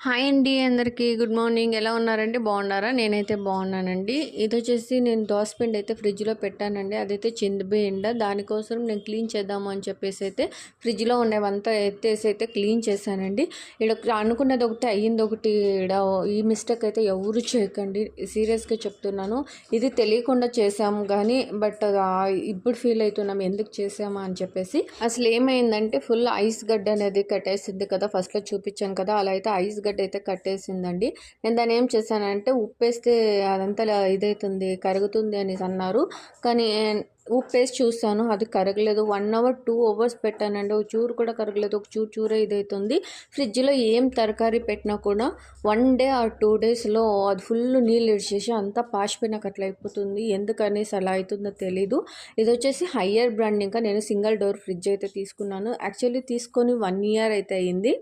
Hi అండి అందరికీ good morning. ఎలా ఉన్నారండి? బాగున్నారా? నేనైతే బాగున్నానండి. ఇదొచ్చేసి నేను దోసపిండి అయితే ఫ్రిడ్జ్లో పెట్టానండి. అదైతే చిందిపోయిండ. దానికోసం నేను క్లీన్ చేద్దాము అని చెప్పేసి అయితే ఫ్రిడ్జ్లో ఉండేవంతా ఎత్తేసి అయితే క్లీన్ చేశానండి. ఇక్కడ అనుకున్నది ఒకటి అయ్యింది ఒకటి. ఈ మిస్టేక్ అయితే ఎవరు చేయకండి, సీరియస్గా చెప్తున్నాను. ఇది తెలియకుండా చేసాము కానీ ఇప్పుడు ఫీల్ అవుతున్నాం ఎందుకు చేసామా అని చెప్పేసి. అసలు ఏమైందంటే ఫుల్ ఐస్ గడ్డ అనేది కట్టేసింది కదా, ఫస్ట్లో చూపించాను కదా, అలా అయితే ఐస్ గడ్డ అయితే కట్టేసిందండి. నేను దాన్ని ఏం చేశానంటే ఉప్పేస్తే అదంతా ఇదవుతుంది కరుగుతుంది అనేసి అన్నారు. కానీ ఉప్పేసి చూసాను, అది కరగలేదు. 1 అవర్ 2 అవర్స్ పెట్టానండి, ఒక చూరు కూడా కరగలేదు. ఒక చూరే ఇదవుతుంది. ఫ్రిడ్జ్లో ఏం తరకారీ పెట్టినా కూడా 1 డే ఆర్ 2 డేస్లో అది ఫుల్ నీళ్ళు ఇడిచేసి అంతా పాసిపోయినాక అట్లా అయిపోతుంది. ఎందుకనేసి అలా అవుతుందో తెలీదు. ఇది వచ్చేసి హయ్యర్ బ్రాండ్. ఇంకా నేను సింగిల్ డోర్ ఫ్రిడ్జ్ అయితే తీసుకున్నాను. యాక్చువల్లీ తీసుకొని 1 ఇయర్ అయితే అయింది.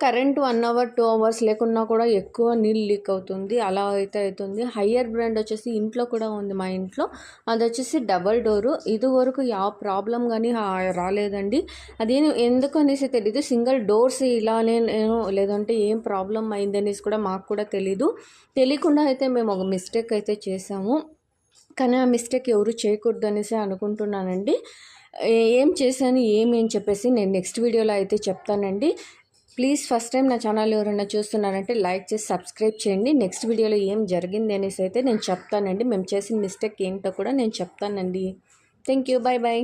కరెంట్ 1 అవర్ 2 అవర్స్ లేకున్నా కూడా ఎక్కువ నీళ్ళు లీక్ అవుతుంది, అలా అయితే అవుతుంది. హయ్యర్ బ్రాండ్ వచ్చేసి ఇంట్లో కూడా ఉంది మా ఇంట్లో. అది వచ్చేసి డబల్ డోరు. ఇదివరకు ప్రాబ్లం కానీ రాలేదండి. అది ఎందుకు అనేసి తెలీదు. సింగిల్ డోర్స్ ఇలానే లేదంటే ఏం ప్రాబ్లం అయింది అనేసి కూడా మాకు కూడా తెలీదు. తెలియకుండా అయితే మేము ఒక మిస్టేక్ అయితే చేసాము. కానీ ఆ మిస్టేక్ ఎవరు చేయకూడదు అనేసి అనుకుంటున్నానండి. ఏం చేశాను ఏమి అని చెప్పేసి నేను నెక్స్ట్ వీడియోలో అయితే చెప్తానండి. ప్లీజ్ ఫస్ట్ టైం నా ఛానల్ ఎవరైనా చూస్తున్నారంటే లైక్ చేసి సబ్స్క్రైబ్ చేయండి. నెక్స్ట్ వీడియోలో ఏం జరిగింది అనేసి అయితే నేను చెప్తానండి. మేము చేసిన మిస్టేక్ ఏంటో కూడా నేను చెప్తానండి. Thank you. Bye bye.